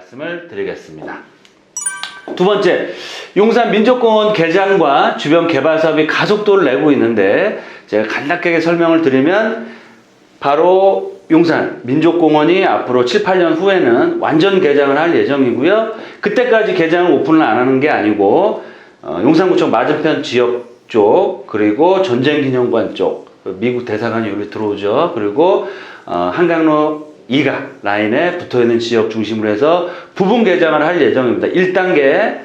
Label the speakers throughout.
Speaker 1: 말씀을 드리겠습니다. 두 번째, 용산 민족공원 개장과 주변 개발 사업이 가속도를 내고 있는데 제가 간략하게 설명을 드리면 바로 용산 민족공원이 앞으로 7, 8년 후에는 완전 개장을 할 예정이고요. 그때까지 개장을 오픈을 안 하는 게 아니고 용산구청 맞은편 지역 쪽, 그리고 전쟁기념관 쪽, 미국 대사관이 여기 들어오죠. 그리고 한강로 2가 라인에 붙어있는 지역 중심으로 해서 부분 개장을 할 예정입니다. 1단계,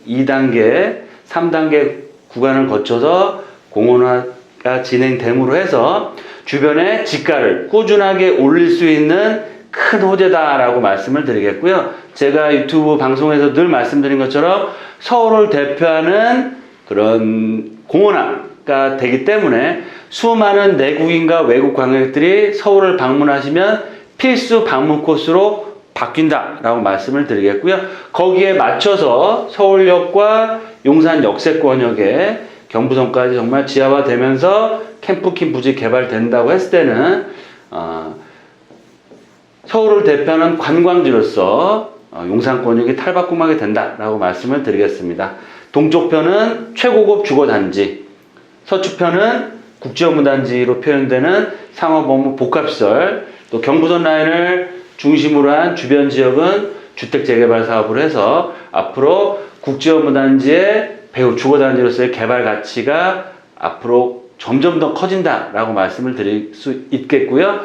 Speaker 1: 2단계, 3단계 구간을 거쳐서 공원화가 진행됨으로 해서 주변에 지가를 꾸준하게 올릴 수 있는 큰 호재다라고 말씀을 드리겠고요. 제가 유튜브 방송에서 늘 말씀드린 것처럼 서울을 대표하는 그런 공원화가 되기 때문에 수많은 내국인과 외국 관광객들이 서울을 방문하시면 필수 방문 코스로 바뀐다라고 말씀을 드리겠고요. 거기에 맞춰서 서울역과 용산 역세권역에 경부선까지 정말 지하화되면서 캠프킹 부지 개발된다고 했을 때는 서울을 대표하는 관광지로서 용산권역이 탈바꿈하게 된다라고 말씀을 드리겠습니다. 동쪽편은 최고급 주거단지, 서쪽편은 국제업무단지로 표현되는 상업업무 복합시설, 또 경부선 라인을 중심으로 한 주변 지역은 주택 재개발 사업을 해서 앞으로 국제업무단지의 배후 주거단지로서의 개발 가치가 앞으로 점점 더 커진다라고 말씀을 드릴 수 있겠고요.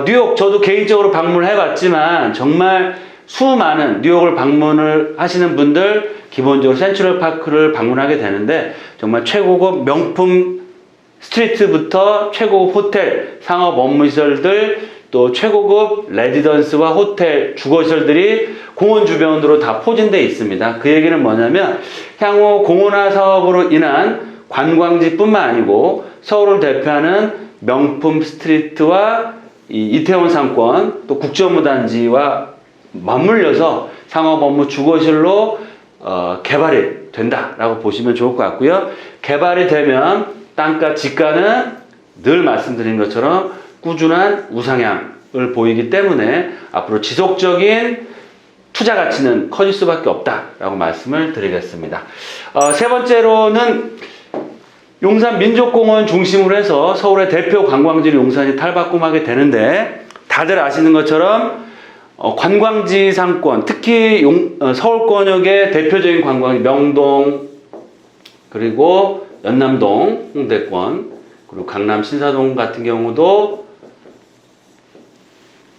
Speaker 1: 뉴욕 저도 개인적으로 방문을 해봤지만 정말 수많은 뉴욕을 방문을 하시는 분들 기본적으로 센트럴파크를 방문하게 되는데 정말 최고급 명품 스트리트부터 최고급 호텔, 상업 업무시설들, 또 최고급 레지던스와 호텔, 주거시설들이 공원 주변으로 다 포진되어 있습니다. 그 얘기는 뭐냐면 향후 공원화 사업으로 인한 관광지뿐만 아니고 서울을 대표하는 명품 스트리트와 이태원 상권, 또 국제업무단지와 맞물려서 상업 업무 주거실로 개발이 된다라고 보시면 좋을 것 같고요. 개발이 되면 땅가 지가는 늘 말씀드린 것처럼 꾸준한 우상향을 보이기 때문에 앞으로 지속적인 투자 가치는 커질 수밖에 없다라고 말씀을 드리겠습니다. 세 번째로는 용산 민족공원 중심으로 해서 서울의 대표 관광지 용산이 탈바꿈하게 되는데 다들 아시는 것처럼 관광지 상권, 특히 서울권역의 대표적인 관광지 명동, 그리고 연남동, 홍대권, 그리고 강남 신사동 같은 경우도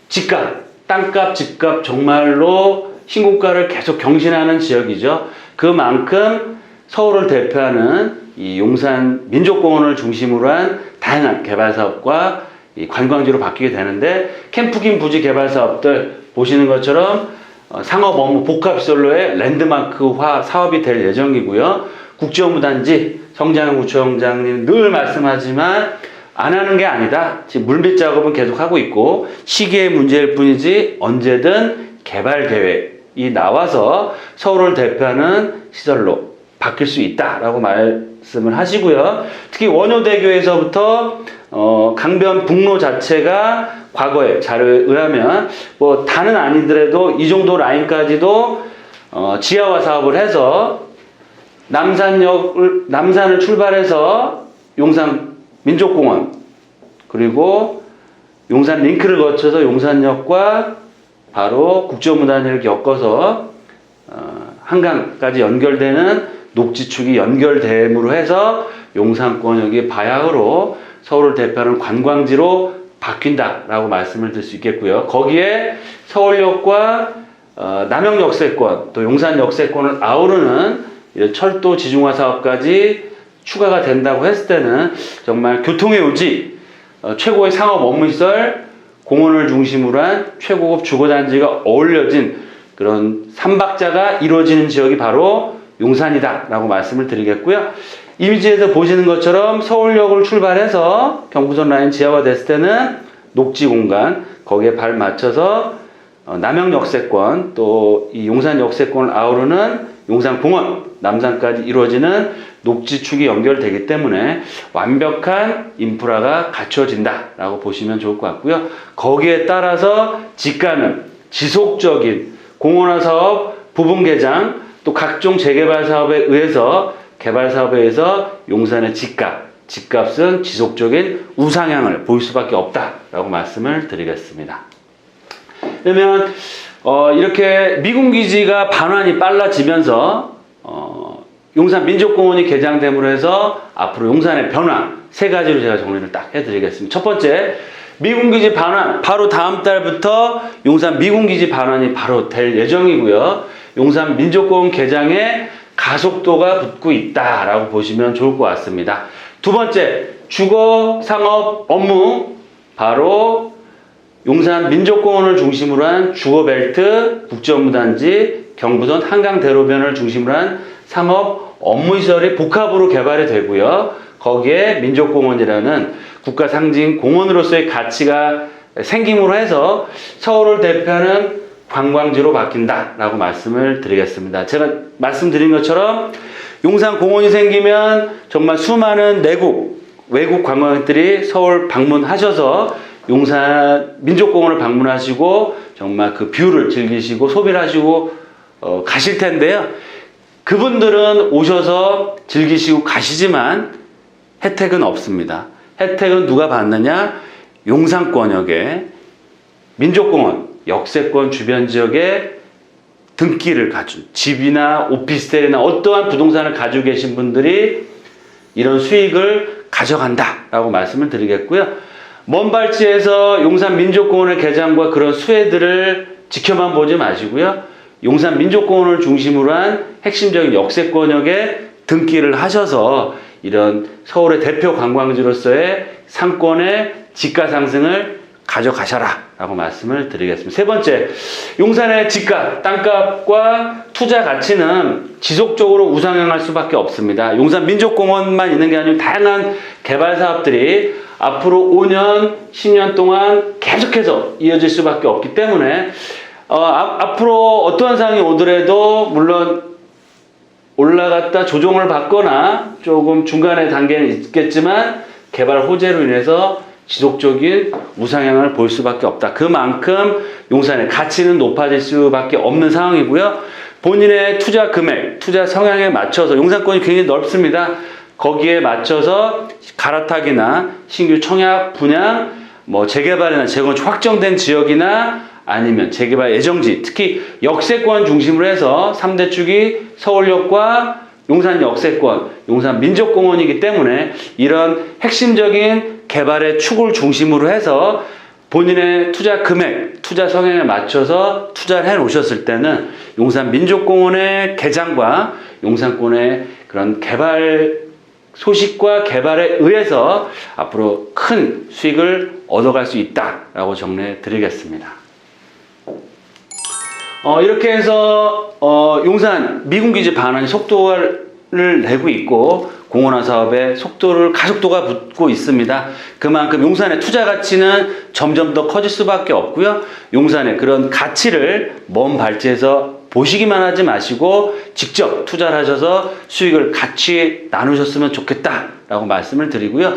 Speaker 1: 집값, 땅값, 집값 정말로 신고가를 계속 경신하는 지역이죠. 그만큼 서울을 대표하는 이 용산 민족공원을 중심으로 한 다양한 개발 사업과 이 관광지로 바뀌게 되는데 캠프킹 부지 개발 사업들 보시는 것처럼 상업 업무 복합시설로의 랜드마크화 사업이 될 예정이고요. 국제업무단지 성장현 구청장님 늘 말씀하지만 안 하는 게 아니다. 지금 물밑 작업은 계속 하고 있고 시기의 문제일 뿐이지 언제든 개발 계획이 나와서 서울을 대표하는 시설로 바뀔 수 있다라고 말씀을 하시고요. 특히 원효대교에서부터 강변북로 자체가 과거에 자료에 의하면 뭐 다는 아니더라도 이 정도 라인까지도 지하화 사업을 해서 남산을 출발해서 용산 민족공원 그리고 용산 링크를 거쳐서 용산역과 바로 국제업무단지를 겪어서 한강까지 연결되는 녹지축이 연결됨으로 해서 용산권역이 바야흐로 서울을 대표하는 관광지로 바뀐다라고 말씀을 드릴 수 있겠고요. 거기에 서울역과 남영역세권 또 용산역세권을 아우르는 철도 지중화 사업까지 추가가 된다고 했을 때는 정말 교통의 요지, 최고의 상업 업무시설, 공원을 중심으로 한 최고급 주거단지가 어울려진 그런 삼박자가 이루어지는 지역이 바로 용산이다 라고 말씀을 드리겠고요. 이미지에서 보시는 것처럼 서울역을 출발해서 경부선 라인 지하화 됐을 때는 녹지 공간, 거기에 발 맞춰서 남영역세권 또 이 용산역세권을 아우르는 용산공원, 남산까지 이루어지는 녹지축이 연결되기 때문에 완벽한 인프라가 갖춰진다라고 보시면 좋을 것 같고요. 거기에 따라서 지가는 지속적인 공원화 사업, 부분 개장, 또 각종 재개발 사업에 의해서 개발 사업에 의해서 용산의 집값은 지속적인 우상향을 보일 수밖에 없다라고 말씀을 드리겠습니다. 그러면 이렇게 미군 기지가 반환이 빨라지면서 용산 민족공원이 개장됨으로 해서 앞으로 용산의 변화 세 가지로 제가 정리를 딱 해드리겠습니다. 첫 번째, 미군기지 반환, 바로 다음 달부터 용산 미군기지 반환이 바로 될 예정이고요. 용산 민족공원 개장에 가속도가 붙고 있다라고 보시면 좋을 것 같습니다. 두 번째, 주거, 상업, 업무, 바로 용산 민족공원을 중심으로 한 주거벨트, 국제업무단지, 경부선 한강대로변을 중심으로 한 상업, 업무시설이 복합으로 개발이 되고요. 거기에 민족공원이라는 국가 상징 공원으로서의 가치가 생김으로 해서 서울을 대표하는 관광지로 바뀐다라고 말씀을 드리겠습니다. 제가 말씀드린 것처럼 용산 공원이 생기면 정말 수많은 외국 관광객들이 서울 방문하셔서 용산 민족공원을 방문하시고 정말 그 뷰를 즐기시고 소비를 하시고 가실 텐데요. 그분들은 오셔서 즐기시고 가시지만 혜택은 없습니다. 혜택은 누가 받느냐? 용산권역에 민족공원, 역세권 주변 지역에 등기를 갖춘 집이나 오피스텔이나 어떠한 부동산을 가지고 계신 분들이 이런 수익을 가져간다라고 말씀을 드리겠고요. 먼 발치에서 용산 민족공원의 개장과 그런 수혜들을 지켜만 보지 마시고요. 용산 민족공원을 중심으로 한 핵심적인 역세권역에 등기를 하셔서 이런 서울의 대표 관광지로서의 상권의 집가 상승을 가져가셔라 라고 말씀을 드리겠습니다. 세 번째, 용산의 집값, 땅값과 투자 가치는 지속적으로 우상향할 수밖에 없습니다. 용산 민족공원만 있는 게 아니고 다양한 개발 사업들이 앞으로 5년, 10년 동안 계속해서 이어질 수밖에 없기 때문에 앞으로 어떠한 상황이 오더라도 물론 올라갔다 조정을 받거나 조금 중간의 단계는 있겠지만 개발 호재로 인해서 지속적인 우상향을 볼 수밖에 없다. 그만큼 용산의 가치는 높아질 수밖에 없는 상황이고요. 본인의 투자 금액, 투자 성향에 맞춰서 용산권이 굉장히 넓습니다. 거기에 맞춰서 갈아타기나 신규 청약, 분양, 재개발이나 재건축 확정된 지역이나 아니면 재개발 예정지, 특히 역세권 중심으로 해서 3대 축이 서울역과 용산 역세권, 용산 민족공원이기 때문에 이런 핵심적인 개발의 축을 중심으로 해서 본인의 투자 금액, 투자 성향에 맞춰서 투자를 해 놓으셨을 때는 용산 민족공원의 개장과 용산권의 그런 개발 소식과 개발에 의해서 앞으로 큰 수익을 얻어갈 수 있다라고 정리해 드리겠습니다. 이렇게 해서 용산 미군기지 반환이 속도를 내고 있고 공원화 사업의 가속도가 붙고 있습니다. 그만큼 용산의 투자 가치는 점점 더 커질 수밖에 없고요. 용산의 그런 가치를 먼 발치에서 보시기만 하지 마시고 직접 투자를 하셔서 수익을 같이 나누셨으면 좋겠다라고 말씀을 드리고요.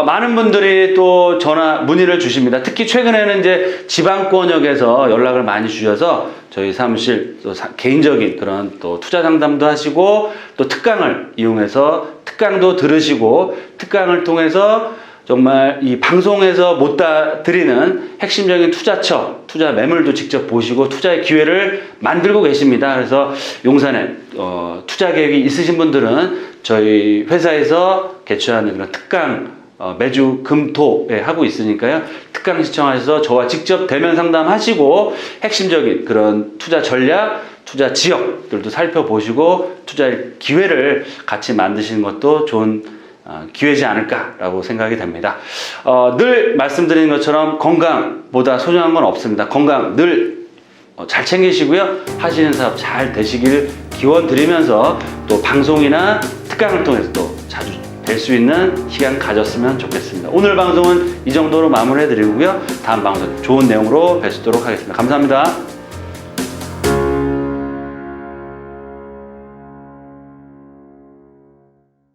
Speaker 1: 많은 분들이 또 문의를 주십니다. 특히 최근에는 이제 지방권역에서 연락을 많이 주셔서 저희 사무실 또 개인적인 그런 또 투자 상담도 하시고 또 특강을 이용해서 특강도 들으시고 특강을 통해서 정말 이 방송에서 못 다 드리는 핵심적인 투자처, 투자 매물도 직접 보시고 투자의 기회를 만들고 계십니다. 그래서 용산에 투자 계획이 있으신 분들은 저희 회사에서 개최하는 그런 특강 매주 금토에 하고 있으니까요. 특강 시청하셔서 저와 직접 대면 상담하시고 핵심적인 그런 투자 전략, 투자 지역들도 살펴보시고 투자의 기회를 같이 만드시는 것도 좋은 기회지 않을까라고 생각이 됩니다. 늘 말씀드리는 것처럼 건강보다 소중한 건 없습니다. 건강 늘 잘 챙기시고요. 하시는 사업 잘 되시길 기원 드리면서 또 방송이나 특강을 통해서 또 자주 뵐 수 있는 시간 가졌으면 좋겠습니다. 오늘 방송은 이 정도로 마무리해 드리고요. 다음 방송 좋은 내용으로 뵙도록 하겠습니다. 감사합니다.